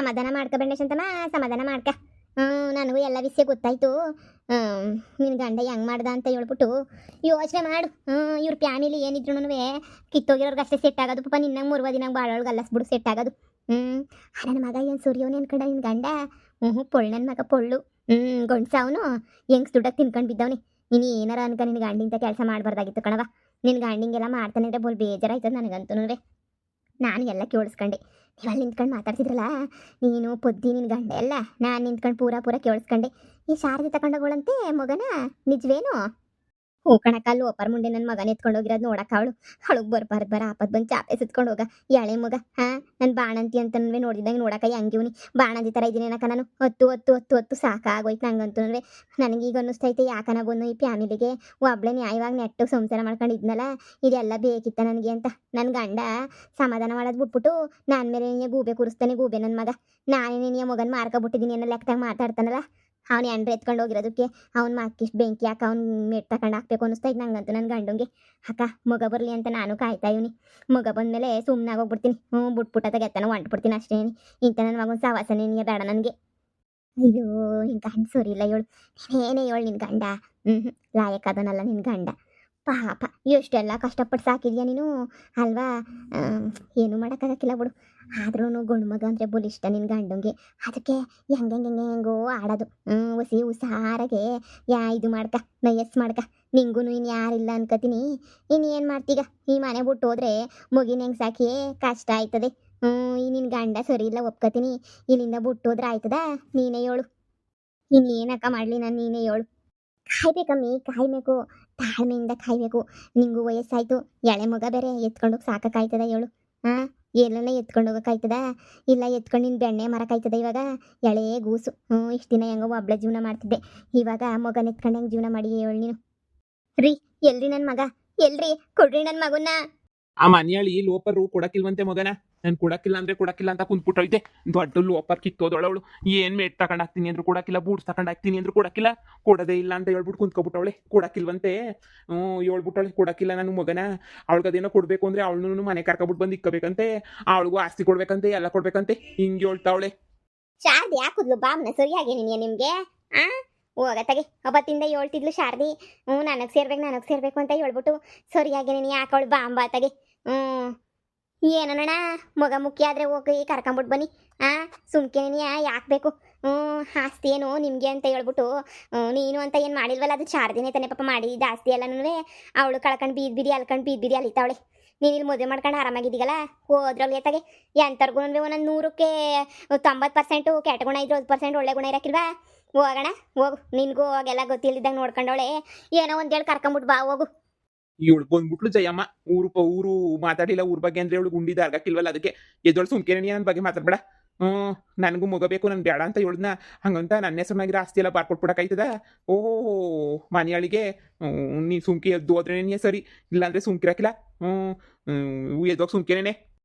ಸಮಾಧಾನ ಮಾಡ್ಕೊಬೇಡ ಶಂತಮ್ಮ, ಸಮಾಧಾನ ಮಾಡ್ಕ. ನನಗೂ ಎಲ್ಲ ವಿಷಯ ಗೊತ್ತಾಯ್ತು. ನಿನ್ನ ಗಂಡ ಹೆಂಗೆ ಮಾಡ್ದ ಅಂತ ಹೇಳ್ಬಿಟ್ಟು ಯೋಚನೆ ಮಾಡು. ಇವ್ರ ಫ್ಯಾಮಿಲಿ ಏನಿದ್ರು ಕಿತ್ತೋಗಿರೋರ್ಗೆ ಅಷ್ಟೇ ಸೆಟ್ ಆಗೋದು. ಪಾಪ ನಿನ್ನಂಗೆ ಮೂರ್ವ ದಿನ ಬಾಳೊಳಗೆ ಅಲ್ಲಸ್ಬಿಡು ಸೆಟ್ ಆಗೋದು. ನನ್ನ ಮಗ ಏನು ಸೂರ್ಯವನೇ ಅನ್ಕೊಂಡ ನಿನ್ನ ಗಂಡ? ಪೊಳ್ಳು ನನ್ನ ಮಗ ಪೊಳ್ಳು. ಗಂಡ್ಸ ಅವನು ಹೆಂಗೆ ದುಡ್ಡಕ್ಕೆ ತಿನ್ಕೊಂಡು ಬಿದ್ದವನಿ. ನೀನು ಏನಾರ ಅನ್ಕ ನಿನ್ನ ಗಂಡಿಂತ ಕೆಲಸ ಮಾಡಬಾರ್ದಾಗಿತ್ತು ಕಣವ. ನಿನ್ನ ಗಂಡಿಂಗೆಲ್ಲ ಮಾಡ್ತಾನೆ ಅಂದ್ರೆ ಬೋಲ್ ಬೇಜಾರಾಯ್ತದ ನನಗಂತೂ. ನಾನು ಎಲ್ಲ ಕೇಳಿಸ್ಕೊಂಡೆ. ನೀವು ಅಲ್ಲಿ ನಿಂತ್ಕೊಂಡು ಮಾತಾಡ್ತಿದ್ರಲ್ಲ, ನೀನು ಪೊದ್ದಿ ನಿನ್ನ ಗಂಡ ಎಲ್ಲ ನಾನು ನಿಂತ್ಕೊಂಡು ಪೂರ ಕೇಳಿಸ್ಕೊಂಡೆ. ಈ ಶಾರದೆ ತಗೊಂಡೋಗಳಂತೆ ಮಗನ, ನಿಜವೇನು? ಹೂ ಕಣಕ್ಕ, ಲೋಪರ್ ಮುಂಡೆ ನನ್ನ ಮಗನ ಎತ್ಕೊಂಡು ಹೋಗಿರೋದು ನೋಡಕ್ಕ. ಅವಳಿಗೆ ಬರ ಆಪತ್ ಬಂದು ಚಾಪೆ ಸುತ್ಕೊಂಡು ಹೋಗ ಎಳೆ ಮಗ. ನನ್ನ ಬಾಣಂತಿ ಅಂತನೂ ನೋಡಿದಂಗೆ ನೋಡಕ್ಕ ಹೆಂಗಿವ್ನಿ ಬಾಣಂತಿ ಥರ ಇದ್ದೀನೇನಕ್ಕ ನಾನು. ಹೊತ್ತು ಸಾಕಾಗೋಯ್ತು ನಂಗಂತೂ. ನನಗೀಗ ಅನ್ನಿಸ್ತೈತೆ ಯಾಕನ ಬಂದು ಈ ಫ್ಯಾಮಿಲಿಗೆ ಒಬ್ಳೆ ನ್ಯಾಯವಾಗಿ ನೆಟ್ಟು ಸಂಸಾರ ಮಾಡ್ಕೊಂಡಿದ್ನಲ್ಲ, ಇದೆಲ್ಲ ಬೇಕಿತ್ತ ನನಗೆ ಅಂತ. ನನ್ನ ಗಂಡ ಸಮಾಧಾನ ಮಾಡೋದು ಬಿಟ್ಬಿಟ್ಟು ನನ್ನ ಮೇಲೆ ನೀನು ಗೂಬೆ ಕೂರಿಸ್ತಾನೆ. ಗೂಬೆ ನನ್ನ ಮಗ. ನಾನೇ ನೀನು ಮಗನ ಮಾರ್ಕೊಬಿಟ್ಟಿದ್ದೀನಿ ಅನ್ನೋ ಲೆಕ್ಕದಾಗ ಮಾತಾಡ್ತಾನಲ್ಲ. ಅವ್ನು ಎಂಡ್ರೆ ಎತ್ಕೊಂಡು ಹೋಗಿರೋದಕ್ಕೆ ಅವ್ನು ಮಾಕಿಷ್ಟು ಬೆಂಕಿ ಹಾಕ ಅವ್ನು ಮೆಟ್ ತಗೊಂಡು ಹಾಕ್ಬೇಕು ಅನ್ನಿಸ್ತೈತೆ ನಂಗಂತೂ. ನನ್ನ ಗಂಡಂಗೆ ಅಕ್ಕ ಮಗ ಬರಲಿ ಅಂತ ನಾನು ಕಾಯ್ತಾ ಇವನಿ. ಮಗ ಬಂದಮೇಲೆ ಸುಮ್ಮನೆ ಹೋಗ್ಬಿಡ್ತೀನಿ. ಬಿಟ್ಬಿಟ್ಟದಾಗ ಎತ್ತನ ಹೊಂಟ್ಬಿಡ್ತೀನಿ ಅಷ್ಟೇ. ಇಂಥ ನನ್ನ ಮಗನ ಸವಾಸನೇ ಬೇಡ ನನಗೆ. ಅಯ್ಯೋ ನಿನ್ನ ಗಂಡ ಸರಿ ಇಲ್ಲ ಹೇಳು. ನೀನೇನೇ ಹೇಳು ನಿನ್ನ ಗಂಡ. ಲಾಯಕ್ಕದನಲ್ಲ ನಿನ್ನ ಗಂಡ. ಪಾಪ ಎಷ್ಟೆಲ್ಲ ಕಷ್ಟಪಟ್ಟು ಸಾಕಿದ್ಯಾ ನೀನು ಅಲ್ವಾ. ಏನು ಮಾಡೋಕ್ಕಾಗಕ್ಕಿಲ್ಲ ಬಿಡು. ಆದ್ರೂ ಗಂಡು ಮಗ ಅಂದರೆ ಬುಲ್ ಇಷ್ಟ ನಿನ್ನ ಗಂಡಂಗೆ. ಅದಕ್ಕೆ ಹೆಂಗೋ ಆಡೋದು. ಹೊಸಿ ಹುಷಾರಾಗೆ ಇದು ಮಾಡ್ಕ, ನಯಸ್ ಮಾಡ್ಕ. ನಿಂಗೂ ಇನ್ನು ಯಾರಿಲ್ಲ ಅನ್ಕೋತೀನಿ. ಇನ್ನೇನು ಮಾಡ್ತೀಗ, ಈ ಮನೆ ಬಿಟ್ಟು ಹೋದ್ರೆ ಮುಗಿನ ಹೆಂಗೆ ಸಾಕಿ ಕಷ್ಟ ಆಯ್ತದೆ. ಈ ನಿನ್ನ ಗಂಡ ಸರಿ ಇಲ್ಲ ಒಪ್ಕೋತೀನಿ. ಇಲ್ಲಿಂದ ಬಿಟ್ಟು ಹೋದ್ರೆ ಆಯ್ತದ? ನೀನೇ ಹೇಳು. ಇನ್ನೇನಕ್ಕ ಮಾಡಲಿ ನಾನು, ನೀನೇ ಹೇಳು. ಕಾಯ್ಬೇಕಮ್ಮಿ, ಕಾಯ್ಬೇಕು. ತಾಳ್ಮೆಯಿಂದ ಕಾಯ್ಬೇಕು. ನಿಂಗೂ ವಯಸ್ಸಾಯ್ತು, ಎಳೆ ಮಗ ಬೇರೆ ಎತ್ಕೊಂಡೋಗಿ ಸಾಕಾಯ್ತದ ಹೇಳು. ಎಲ್ಲನ ಎತ್ಕೊಂಡು ಹೋಗೋಕ್ಕಾಯ್ತದ? ಇಲ್ಲ ಎತ್ಕೊಂಡು ನಿನ್ನ ಬೆಣ್ಣೆ ಮರಕ್ಕಾಯ್ತದ ಇವಾಗ? ಎಳೆ ಗೂಸು. ಇಷ್ಟು ದಿನ ಹೆಂಗೋ ಒಬ್ಳೆ ಜೀವನ ಮಾಡ್ತಿದ್ದೆ, ಇವಾಗ ಮಗನ ಎತ್ಕೊಂಡು ಹೆಂಗೆ ಜೀವನ ಮಾಡಿ ಹೇಳು ನೀನು. ರೀ ಎಲ್ರಿ ನನ್ನ ಮಗ? ಎಲ್ರಿ ಕೊಡ್ರಿ ನನ್ನ ಮಗನ್ನ. ಆ ಮನೆಯಳಿ ಲೋಪರು ಕೊಡಕ್ಕಿಲ್ವಂತೆ ಮಗನ. ನಾನು ಕೊಡಕ್ಕಿಲ್ಲ ಅಂದ್ರೆ ಕೊಡಕ್ಕಿಲ್ಲ ಅಂತ ಕುಂತ್ಬಿಟ್ಟೈತೆ. ದೊಡ್ಡ ಲೋಪರ್ ಕಿತ್ತೋದೊಳವಳು. ಏನ್ ಮೇಟ್ ತಗೊಂಡಾಕ್ತೀನಿ ಅಂದ್ರು ಕೊಡಕ್ಕಿಲ್ಲ, ಬೂಟ್ಸ್ ತಗೊಂಡಾಕ್ತೀನಿ ಅಂದ್ರು ಕೊಡಕ್ಕಿಲ್ಲ. ಕೊಡೋದೇ ಇಲ್ಲ ಅಂತ ಹೇಳ್ಬಿಟ್ಟು ಕುಂತ್ಕೊಬಿಟ್ಟವಳೆ. ಕೊಡಕ್ಕಿಲ್ವಂತೆ. ಹೇಳ್ಬಿಟ್ಟವಳೆ ಕೊಡಕ್ಕಿಲ್ಲ ನನ್ನ ಮಗನ. ಅವಳಿಗದೇನೋ ಕೊಡ್ಬೇಕು ಅಂದ್ರೆ ಅವಳನ್ನು ಮನೆ ಕರ್ಕೊಬಿಟ್ಟು ಬಂದು ಇಕ್ಕಬೇಕಂತೆ. ಅವಳಿಗೂ ಆಸ್ತಿ ಕೊಡ್ಬೇಕಂತೆ, ಎಲ್ಲ ಕೊಡ್ಬೇಕಂತೆ. ಹಿಂಗೆ ಹೇಳ್ತಾವಳೆ. ಶಾರದಿ ಯಾಕುದ್ಲು ಬಾಮ್ನ ಸರಿಯಾಗಿ ನಿನಗೆ? ಹೋಗತ್ತಾಗೆ ಅವತ್ತಿಂದ ಹೇಳ್ತಿದ್ಲು ಶಾರದಿ. ನನಗೆ ಸೇರ್ಬೇಕು ಅಂತ ಹೇಳ್ಬಿಟ್ಟು ಸರಿಯಾಗಿ ನೀನು ಯಾಕವಳು ಬಾಂಬಾತಾಗೆ. ಏನಣ್ಣ ಮಗ ಮುಖ್ಯ ಆದರೆ ಹೋಗಿ ಕರ್ಕೊಂಬಿಟ್ಟು ಬನ್ನಿ. ಸುಮ್ಕೆ ನೀನು ಯಾಕೆ ಬೇಕು? ಆಸ್ತಿ ಏನು ನಿಮಗೆ ಅಂತ ಹೇಳ್ಬಿಟ್ಟು ನೀನು ಅಂತ ಏನು ಮಾಡಿಲ್ವಲ್ಲ, ಅದು ಶಾರದಿನೇ ತಾನೇ ಪಾಪ ಮಾಡಿ ಜಾಸ್ತಿ ಎಲ್ಲನೂ. ಅವಳು ಕಳ್ಕೊಂಡು ಬೀದಿ ಅಲ್ಕೊಂಡು ಬೀದಿ ಅಲಿತಾವಳೆ. ನೀನು ಇಲ್ಲಿ ಮದುವೆ ಮಾಡ್ಕೊಂಡು ಆರಾಮಾಗಿದ್ದೀಗಲ್ಲ, ಹೋದ್ರಲ್ಲಿ ಎತ್ತಾಗೆ ಎಂಥರ್ಗು ಒಂದೊಂದು 100ಕ್ಕೆ 90% ಕೆಟ್ಟ ಗುಣ ಇದ್ರು 10% ಒಳ್ಳೆ ಗುಣ ಇರಕ್ಕಿಲ್ವಾ? ಹೋಗೋಣ ಹೋಗು. ನಿನ್ಗೂ ಅವಾಗೆಲ್ಲ ಗೊತ್ತಿಲ್ದಿದ್ದಂಗೆ ನೋಡ್ಕೊಂಡವಳೆ. ಏನೋ ಒಂದೇಳು ಕರ್ಕೊಂಬಿಟ್ಟು ಬಾ ಹೋಗು. ಇವಳು ಬಂದ್ಬಿಟ್ಲು ಜಯಮ್ಮ. ಊರು ಮಾತಾಡಿಲ್ಲ ಊರ್ ಬಗ್ಗೆ ಅಂದ್ರೆ ಇವಳು ಗುಂಡಿದ ಅರ್ಗಕ್ಕಿಲ್ವಲ್ಲ, ಅದಕ್ಕೆ ಎದೊಳು ಸುಮ್ಕೆ ನನ್ನ ಬಗ್ಗೆ ಮಾತಾಡ್ಬೇಡ. ನನಗೂ ಮಗ ಬೇಕು, ನಾನು ಬೇಡ ಅಂತ ಹೇಳಿದ್ನ. ಹಂಗಂತ ನನ್ನ ಹೆಸರಿನಾಗಿರೋ ಆಸ್ತಿ ಎಲ್ಲ ಬಾರ್ಕೊಟ್ಬಿಡಕ್ಕಾಯ್ತದ? ಮನೆಯಳಿಗೆ ನೀ ಸುಮ್ಕೆ ಎದ್ದು ಹೋದ್ರೇನೇ ಸರಿ, ಇಲ್ಲಾಂದ್ರೆ ಸುಮ್ಕಿರಕ್ಕಿಲ್ಲ. ಎದ್ದೋಗಿ ಸುಮ್ಕೆನೇನೆ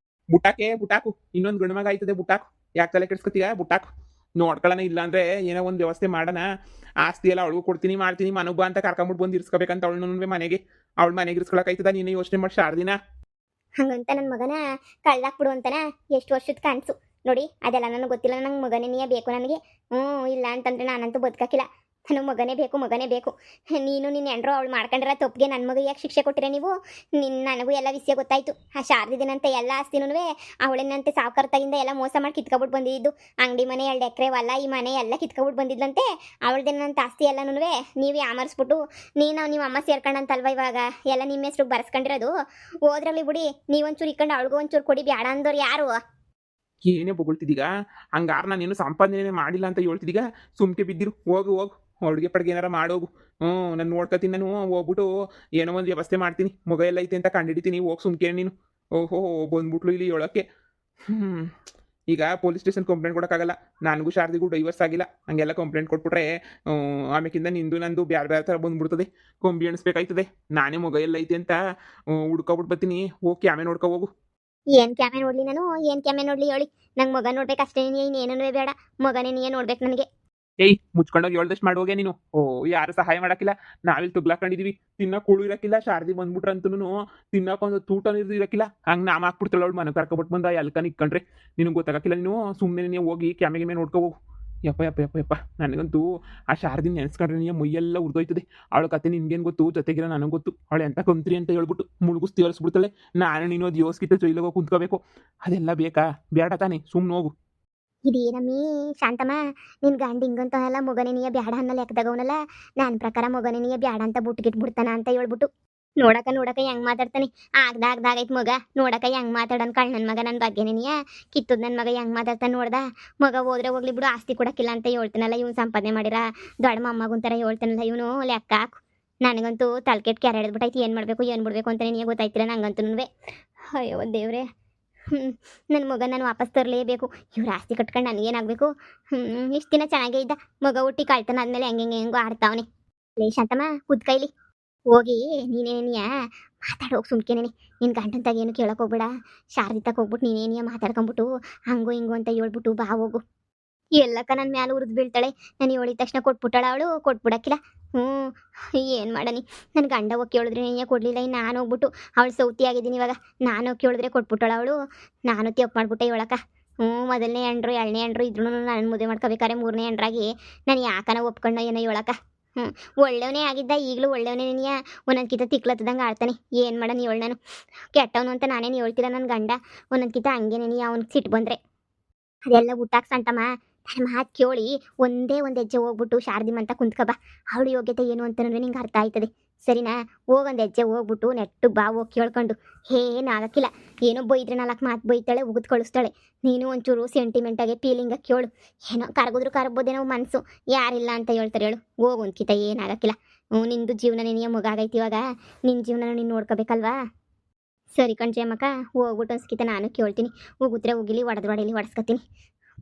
ಬುಟ್ಟಾಕು. ಇನ್ನೊಂದು ಗಂಡು ಮಗ ಆಯ್ತದೆ, ಬುಟ್ಟಾಕು. ಯಾಕೆ ತಲೆ ಕೆಡ್ಸ್ಕೊತೀಯ? ಬುಟ್ಟಾಕು. ನೋಡ್ಕೊಳ್ಳೋಣ, ಇಲ್ಲಾಂದ್ರೆ ಏನೋ ಒಂದು ವ್ಯವಸ್ಥೆ ಮಾಡೋಣ. ಆಸ್ತಿ ಎಲ್ಲ ಅವಳಿಗೂ ಕೊಡ್ತೀನಿ ಮಾಡ್ತೀನಿ, ಮನೋಬ ಅಂತ ಕರ್ಕೊಂಬಿಟ್ಟು ಬಂದು ಇರಿಸ್ಕೋಬೇಕಂತ ಅವಳನ್ನು ಮನೆಗೆ. ಅವಳ ಮನೆಗೆ ಇರಿಸ್ಕೊಳಕಾಯ್ತದ? ನೀನು ಯೋಚನೆ ಮಾಡಿ ಶಾರದಿನ. ಹಂಗಂತ ನನ್ನ ಮಗನ ಕಳ್ಳಾಕ್ಬಿಡು ಅಂತನ ಎಷ್ಟು ವರ್ಷದ ಕನಸು ನೋಡಿ. ಅದೆಲ್ಲ ನನಗೆ ಗೊತ್ತಿಲ್ಲ. ನಂಗೆ ಮಗನೇ ಬೇಕು ನನಗೆ. ಇಲ್ಲ ಅಂತಂದ್ರೆ ನಾನಂತೂ ಬದುಕಕ್ಕಿಲ್ಲ. ನನಗೆ ಮಗನೇ ಬೇಕು. ನೀನು ನಿನ್ನ ಎಂಡ್ರು ಅವಳು ಮಾಡ್ಕೊಂಡಿರೋ ತಪ್ಪಿಗೆ ನನ್ನ ಮಗ ಯಾಕೆ ಶಿಕ್ಷೆ ಕೊಟ್ಟಿರ ನೀವು? ನನಗೂ ಎಲ್ಲ ವಿಷಯ ಗೊತ್ತಾಯ್ತು. ಆ ಶಾರದಿನಂತೆ ಎಲ್ಲ ಆಸ್ತಿನೂ ಅವಳೇನಂತೆ ಸಾವುಕಾರತಾಗಿಂದ ಎಲ್ಲ ಮೋಸ ಮಾಡಿ ಕಿತ್ಕೊಬಿಟ್ಟು ಬಂದಿದ್ದು. ಅಂಗಡಿ ಮನೆ 2 ಎಕರೆ ಹೊಲ, ಈ ಮನೆ ಎಲ್ಲ ಕಿತ್ಕೊಬಿಟ್ಟು ಬಂದಿದ್ಲಂತೆ. ಅವಳದೇನಂತ ಆಸ್ತಿ ಎಲ್ಲನೂ ನೀವು ಯಾಮರ್ಸ್ಬಿಟ್ಟು ನೀವು ಅಮ್ಮ ಸೇರ್ಕೊಂಡಂತಲ್ವ ಇವಾಗ ಎಲ್ಲ ನಿಮ್ಮ ಹೆಸ್ರಿಗೆ ಬರ್ಸ್ಕೊಂಡಿರೋದು. ಹೋದ್ರಲ್ಲಿ ಬಿಡಿ, ನೀವೊಂಚೂರು ಇಕ್ಕೊಂಡು ಅವಳಿಗೂ ಒಂಚೂರು ಕೊಡಿ ಬ್ಯಾಡ ಅಂದವ್ರು ಯಾರು? ಏನೇ ಬೊಗಳ್ತಿದ್ದೀಗ? ಹಂಗಾರ ನಾನೇನು ಸಂಪಾದನೆ ಮಾಡಿಲ್ಲ ಅಂತ ಹೇಳ್ತಿದ್ದೀಗ? ಸುಮ್ಕೆ ಬಿದ್ದಿರು. ಹೋಗು ಅಡುಗೆ ಪಡ್ಗೆ ಏನಾರ ಮಾಡೋಗು. ನಾನು ನೋಡ್ಕೊತೀನಿ. ನಾನು ಹೋಗ್ಬಿಟ್ಟು ಏನೋ ಒಂದು ವ್ಯವಸ್ಥೆ ಮಾಡ್ತೀನಿ. ಮಗ ಎಲ್ಲ ಐತೆ ಅಂತ ಕಂಡಿಡಿತೀನಿ. ಹೋಗಿ ಸುಮ್ಕೆ ನೀನು. ಬಂದ್ಬಿಟ್ಲು ಇಲ್ಲಿ ಹೇಳೋಕ್ಕೆ. ಈಗ ಪೊಲೀಸ್ ಸ್ಟೇಷನ್ ಕಂಪ್ಲೇಂಟ್ ಕೊಡೋಕ್ಕಾಗಲ್ಲ. ನನಗೂ ಶಾರದಿಗೂ ಡೈವರ್ಸ್ ಆಗಿಲ್ಲ. ಹಂಗೆಲ್ಲ ಕಂಪ್ಲೇಂಟ್ ಕೊಟ್ಬಿಟ್ರೆ ಆಮೇಕಿಂದ ನಂದು ಬೇರೆ ಥರ ಬಂದ್ಬಿಡ್ತದೆ. ಕೊಂಬಿ ಎಣಿಸ್ಬೇಕಾಯ್ತದೆ. ನಾನೇ ಮಗ ಎಲ್ಲ ಐತೆ ಅಂತ ಹುಡ್ಕೊಬಿಟ್ಟು ಬರ್ತೀನಿ. ಹೋಗಿ ಕ್ಯಾಮೆ ನೋಡ್ಕೊ ಹೋಗು. ಏನು ಕ್ಯಾಮೆ ನೋಡ್ಲಿ ನಾನು? ಏನು ಕ್ಯಾಮೆ ನೋಡ್ಲಿ ಹೇಳಿ? ನಂಗೆ ಮಗ ನೋಡ್ಬೇಕು ಅಷ್ಟೇ. ಇನ್ನೇನೂ ಬೇಡ. ಮಗನೇ ನೀನು ನೋಡ್ಬೇಕು ನನಗೆ. ಏಯ್ ಮುಚ್ಕೊಂಡೋಗಿ ಹೇಳ್ದಷ್ಟು ಮಾಡೋಗೆ ನೀನು. ಓ ಯಾರು ಸಹಾಯ ಮಾಡಕ್ಕಿಲ್ಲ, ನಾವಿಲ್ಲಿ ತುಗ್ಲಾಕೊಂಡಿದೀವಿ. ತಿನ್ನಕ್ ಕೂಳು ಇರಕ್ಕಿಲ್ಲ, ಶಾರದಿ ಬಂದ್ಬಿಟ್ರಂತೂ ತಿನ್ನಕ್ಕೊಂದು ತೂಟ ಇರಕ್ಕಿಲ್ಲ. ಹಂಗೆ ನಾಮ ಹಾಕ್ಬಿಡ್ತಾಳೆ ಅವಳು, ಮನೆ ಕರ್ಕೊಬಿಟ್ಟು ಬಂದ ಎಲ್ಕ ನಿಕ್ಕೊಂಡ್ರೆ ನಿನಗೆ ಗೊತ್ತಾಗಕ್ಕಿಲ್ಲ. ನೀನು ಸುಮ್ಮನೆ ನೀವು ಹೋಗಿ ಕ್ಯಾಮೆ ಗಿಮೆ ನೋಡ್ಕೋ ಹೋಗು. ಯಪ್ಪ ಯಪ್ಪ ಯಪ್ಪ ಯಪ್ಪ, ನನಗಂತೂ ಆ ಶಾರದಿನ ನೆನೆಸ್ಕೊಂಡ್ರೆ ನೀ ಮೈಯೆಲ್ಲ ಉರ್ದೋಯ್ತದೆ. ಅವಳ ಕತೆ ನಿನ್ಗೇನು ಗೊತ್ತು, ಜೊತೆಗಿರೋ ನನಗೆ ಗೊತ್ತು. ಅವಳು ಎಂತ ಕಂತ್ರಿ ಅಂತ ಹೇಳ್ಬಿಟ್ಟು ಮುಳುಗಿಸ್ ತೀರಿಸ್ಬಿಡ್ತಾಳೆ. ನಾನು ನೀನು ಅದು ಯೋಸ್ಕಿತ ಜೈಲಿಗೆ ಕುಂತ್ಕೋಬೇಕು. ಅದೆಲ್ಲ ಬೇಕಾ? ಬೇಡ ತಾನೆ, ಸುಮ್ಮನೆ ಹೋಗು. ಇದೇನಮ್ಮಿ ಶಾಂತಮ್ಮ, ನಿನ್ ಗಂಡ ಹಿಂಗಂತ ಎಲ್ಲ ಮೊಗನೇ ನೀಯ ಬ್ಯಾಡ ಅನ್ನೋ ಲೆಕ್ಕದಾಗವನಲ್ಲ. ನನ್ನ ಪ್ರಕಾರ ಮೊಗನೇ ನೀಯ ಬ್ಯಾಡ ಅಂತ ಬಿಟ್ಬಿಡ್ತಾನ ಅಂತ ಹೇಳ್ಬಿಟ್ಟು ನೋಡಕ ಹೆಂಗ್ ಮಾತಾಡ್ತಾನೆ. ಆಗ್ದಾಗೈತ್ ಮಗ, ನೋಡಕ ಹೆಂಗ್ ಮಾತಾಡನ್ ಕಳ್ ನನ್ ಮಗ ನನ್ನ ಬಗ್ಗೆನೇ ನೀಯ ಕಿತ್ತುದ್ ನನ್ನ ಮಗ ಹೆಂಗ್ ಮಾತಾಡ್ತಾನೆ ನೋಡ್ದ. ಮಗ ಹೋದ್ರೆ ಹೋಗ್ಲಿ ಬಿಡು, ಆಸ್ತಿ ಕೊಡಕ್ಕಿಲ್ಲ ಅಂತ ಹೇಳ್ತಾನಲ್ಲ. ಇವ್ನು ಸಂಪಾದನೆ ಮಾಡಿರ ದೊಡ್ಡ ಮೊಮ್ಮಗುಂತರ ಹೇಳ್ತಾನಲ್ಲ ಇವನು. ಲೆಕ್ಕ ಹಾಕು. ನನಗಂತೂ ತಲೆಕೆಟ್ ಕೆರೆ ಹಿಡಿದ್ಬಿಟ್ಟೈತಿ. ಏನು ಮಾಡಬೇಕು ಏನು ಬಿಡಬೇಕು ಅಂತ ನೀನು ಗೊತ್ತಾಯ್ತಿಲ್ಲ ನಂಗಂತೂ. ಅಯ್ಯೋ ದೇವ್ರೆ, ನನ್ನ ಮಗ ನಾನು ವಾಪಸ್ ತರಲೇಬೇಕು. ಇವ್ರು ಆಸ್ತಿ ಕಟ್ಕೊಂಡು ನನಗೇನಾಗಬೇಕು? ಇಷ್ಟು ದಿನ ಚೆನ್ನಾಗೇ ಇದ್ದ, ಮಗ ಹುಟ್ಟಿ ಕಳ್ತಾನ ಆದ್ಮೇಲೆ ಹೆಂಗೋ ಆಡ್ತಾವನೆ. ಲೇ ಶಾಂತಮ್ಮ, ಕುದ್ಕೈಲಿ ಹೋಗಿ ನೀನೇನಿಯ ಮಾತಾಡೋಗಿ ಸುಮ್ಕೇನೇನಿ. ನಿನ್ನ ಗಂಟಂತಾಗ ಏನು ಕೇಳಕ್ಕೆ ಹೋಗ್ಬೇಡ. ಶಾರದಿ ತಕ ಹೋಗ್ಬಿಟ್ಟು ನೀನೇನಿಯ ಮಾತಾಡ್ಕೊಂಬಿಟ್ಟು ಹಂಗೋ ಹಿಂಗೋ ಅಂತ ಹೇಳ್ಬಿಟ್ಟು ಬಾ ಹೋಗು. ಎಲ್ಲಕ್ಕ ನನ್ನ ಮ್ಯಾಲೆ ಉರಿದು ಬೀಳ್ತಾಳೆ. ನಾನು ಹೇಳಿದ ತಕ್ಷಣ ಕೊಟ್ಬಿಟ್ಟಾಳ ಅವಳು, ಕೊಟ್ಬಿಡಕ್ಕಿಲ್ಲ. ಏನು ಮಾಡನಿ, ನನ್ನ ಗಂಡ ಹೋಗಿ ಕೇಳಿದ್ರೆ ನೀನೇ ಕೊಡಲಿಲ್ಲ. ಇನ್ನು ನಾನು ಹೋಗ್ಬಿಟ್ಟು ಅವಳು ಸೌತಿ ಆಗಿದ್ದೀನಿ ಇವಾಗ. ನಾನು ಹೋಗಿ ಕೇಳಿದ್ರೆ ಕೊಟ್ಬಿಟ್ಟಾಳ ಅವಳು. ನಾನು ತಪ್ಪು ಮಾಡ್ಬಿಟ್ಟೆ ಹೇಳಕ್ಕ. ಮೊದಲನೇ ಹೆಂಡ್ರು ಎರಡನೇ ಹೆಂಡ್ರು ಇದ್ರೂ ನಾನು ಮದುವೆ ಮಾಡ್ಕೋಬೇಕಾರೆ ಮೂರನೇ ಹೆಂಡ್ರಾಗಿ ನಾನು ಯಾಕನ ಒಪ್ಕೊಂಡ ಏನೋ ಹೇಳಕ್ಕ. ಒಳ್ಳೆಯವನೇ ಆಗಿದ್ದ, ಈಗಲೂ ಒಳ್ಳೆಯವನೇ ನೀಯ. ಒಂದೊಂದ್ಕಿಂತ ತಿಕ್ಲತ್ತದಂಗೆ ಆಡ್ತಾನೆ. ಏನು ಮಾಡನಿ ಹೇಳು, ನಾನು ಕೆಟ್ಟವನು ಅಂತ ನಾನೇನು ಹೇಳ್ತಿಲ್ಲ. ನನ್ನ ಗಂಡ ಒಂದೊಂದ್ಕಿಂತ ಹಂಗೇನೇ ನೀ ಅವ್ನಿಗೆ ಸಿಟ್ಟು ಬಂದರೆ ಅದೆಲ್ಲ ಊಟಕ್ಕೆ ಸಂತಮ್ಮ. ನನ್ನ ಮಾತು ಕೇಳಿ ಒಂದೇ ಒಂದು ಹೆಜ್ಜೆ ಹೋಗ್ಬಿಟ್ಟು ಶಾರದಿ ಅಂತ ಕುಂತ್ಕಬಾ. ಅವಳು ಯೋಗ್ಯತೆ ಏನು ಅಂತಂದ್ರೆ ನಿಂಗೆ ಅರ್ಥ ಆಯ್ತದೆ, ಸರಿನಾ? ಹೋಗೊಂದು ಹೆಜ್ಜೆ ಹೋಗ್ಬಿಟ್ಟು ನೆಟ್ಟು ಬಾ, ಹೋಗಿ ಕೇಳ್ಕೊಂಡು. ಏನಾಗಕ್ಕಿಲ್ಲ. ಏನೋ ಬೈದ್ರೆ 4 ಮಾತು ಬೈತಾಳೆ, ಉಗಿದು ಕಳಿಸ್ತಾಳೆ. ನೀನು ಒಂಚೂರು ಸೆಂಟಿಮೆಂಟಾಗೆ ಫೀಲಿಂಗಾಗಿ ಕೇಳು. ಏನೋ ಕರಗಿದ್ರು ಕರಗ್ಬೋದೇನೋ ಮನಸ್ಸು, ಯಾರಿಲ್ಲ ಅಂತ ಹೇಳ್ತಾರೆ ಹೇಳು. ಹೋಗೊಂದ್ಕಿತ ಏನಾಗಕ್ಕಿಲ್ಲ. ನಿಂದು ಜೀವನ ನಿನಗೆ ಮಗ ಆಗೈತಿ ಇವಾಗ. ನಿನ್ನ ಜೀವನ ನೀನು ನೋಡ್ಕೋಬೇಕಲ್ವಾ? ಸರಿ ಕಣ್ಜಮ್ಮಕ್ಕ, ಹೋಗ್ಬಿಟ್ಟು ಅನ್ಸ್ಕಿತ ನಾನು ಕೇಳ್ತೀನಿ. ಉಗುದ್ರೆ ಉಗಿಲಿ, ಹೊಡೆಲಿ ಹೊಡೆಸ್ಕೊತೀನಿ.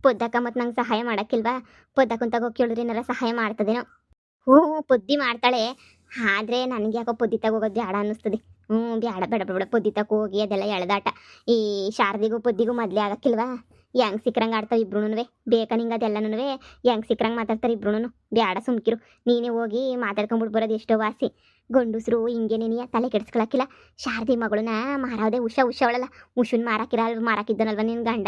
ಪೊದ್ದಕ್ಕ ಮತ್ತು ನಂಗೆ ಸಹಾಯ ಮಾಡೋಕ್ಕಿಲ್ವಾ? ಪೊದ್ದಕ್ಕಂತಾಗ ಹೋಗಿ ಕೇಳಿದ್ರೆ ಏನಾರ ಸಹಾಯ ಮಾಡ್ತದೇನೋ. ಪೊದ್ದಿ ಮಾಡ್ತಾಳೆ, ಆದರೆ ನನಗೆ ಯಾಕೋ ಪೊದ್ದಿ ಹೋಗೋದು ಬೇಡ ಅನ್ನಿಸ್ತದೆ. ಬೇಡ ಬೇಡ ಬೇಡ, ಪೊದ್ದಿ ಹೋಗಿ ಅದೆಲ್ಲ ಎಳೆದಾಟ. ಈ ಶಾರದಿಗೂ ಪೊದ್ದಿಗೂ ಮೊದಲೇ ಆಗಕ್ಕಿಲ್ವಾ? ಹೆಂಗೆ ಸಿಕ್ರಂಗೆ ಆಡ್ತಾವೆ ಇಬ್ರುನುವೆ. ಬೇಕಾ ನಿಂಗೆ ಅದೆಲ್ಲನೂ? ಹೆಂಗೆ ಸಿಕ್ರಂಗೆ ಮಾತಾಡ್ತಾರೆ ಇಬ್ರುನು. ಬೇಡ ಸುಮ್ಕಿರು. ನೀನೇ ಹೋಗಿ ಮಾತಾಡ್ಕೊಂಬಿಟ್ಟು ಬರೋದು ಎಷ್ಟೋ ವಾಸಿ. ಗಂಡಸ್ರು ಹಿಂಗೇನೇನಿಯ ತಲೆ ಕೆಡ್ಸ್ಕೊಳಕ್ಕಿಲ್ಲ. ಶಾರದಿ ಮಗಳನ್ನ ಮಾರಾವದೆ ಉಷಾ ಅವಳಲ್ಲ, ಉಷನ್ ಮಾರಾಕಿದ್ದನಲ್ವ ನಿನ್ನ ಗಂಡ.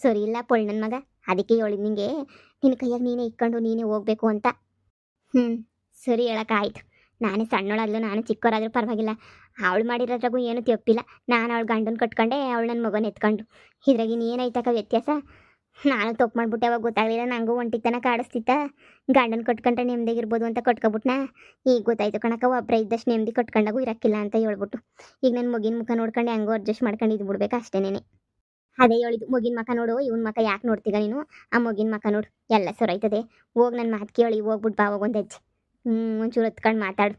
ಸರಿ ಇಲ್ಲ ಪೊಳ್ ನನ್ನ ಮಗ. ಅದಕ್ಕೆ ಹೇಳಿದ್ ನಿಂಗೆ, ನಿನ್ನ ಕೈಯಾಗ ನೀನೇ ಇಕ್ಕೊಂಡು ನೀನೇ ಹೋಗ್ಬೇಕು ಅಂತ. ಸರಿ ಹೇಳಕ್ಕಾಯ್ತು. ನಾನೇ ಸಣ್ಣೋಳಾದ್ಲು, ನಾನು ಚಿಕ್ಕವರಾದ್ರೂ ಪರವಾಗಿಲ್ಲ. ಅವಳು ಮಾಡಿರೋದ್ರಾಗೂ ಏನು ತಪ್ಪಿಲ್ಲ. ನಾನು ಅವಳು ಗಂಡನ ಕಟ್ಕೊಂಡೆ, ಅವಳು ನನ್ನ ಮಗನ ಎತ್ಕೊಂಡು. ಇದ್ರಾಗಿನ ಏನೈತಕ್ಕ ವ್ಯತ್ಯಾಸ? ನಾನು ತಪ್ಪು ಮಾಡ್ಬಿಟ್ಟೆ, ಅವಾಗ ಗೊತ್ತಾಗಲಿಲ್ಲ. ನನಗೂ ಒಂಟಿತನ ಕಾಡಿಸ್ತಿತ್ತ. ಗಂಡನ ಕಟ್ಕೊಂಡ್ರೆ ನೆಮ್ಮದಿಗಿರ್ಬೋದು ಅಂತ ಕಟ್ಕೊಬಿಟ್ನಾ. ಈಗ ಗೊತ್ತಾಯ್ತು ಕಣಕ್ಕ, ಒಬ್ಬರೇ ಇದ್ದಷ್ಟು ನೆಮ್ಮದಿ ಕಟ್ಕೊಂಡಾಗೂ ಇರೋಕ್ಕಿಲ್ಲ ಅಂತ ಹೇಳ್ಬಿಟ್ಟು. ಈಗ ನನ್ನ ಮಗಿನ ಮುಖ ನೋಡ್ಕೊಂಡು ಹೆಂಗೋ ಅಡ್ಜಸ್ಟ್ ಮಾಡ್ಕೊಂಡು ಇದು ಬಿಡ್ಬೇಕು ಅಷ್ಟೇನೇನೆ. ಅದೇ ಹೇಳಿದ್ದು, ಮಗಿನ ಮಕ್ಕ ನೋಡು, ಇವನ್ ಮಕ್ಕ ಯಾಕೆ ನೋಡ್ತೀಗ ನೀನು? ಆ ಮಗಿನ ಮಕ್ಕ ನೋಡು, ಎಲ್ಲ ಸೊರೈತದೆ. ಹೋಗಿ ನನ್ನ ಮಾತು ಕೇಳಿ ಹೋಗ್ಬಿಟ್ಟು ಬಾ, ಹೋಗೊಂದು ಹೆಜ್ಜೆ. ಒಂಚೂರು ಹೊತ್ಕೊಂಡು ಮಾತಾಡು.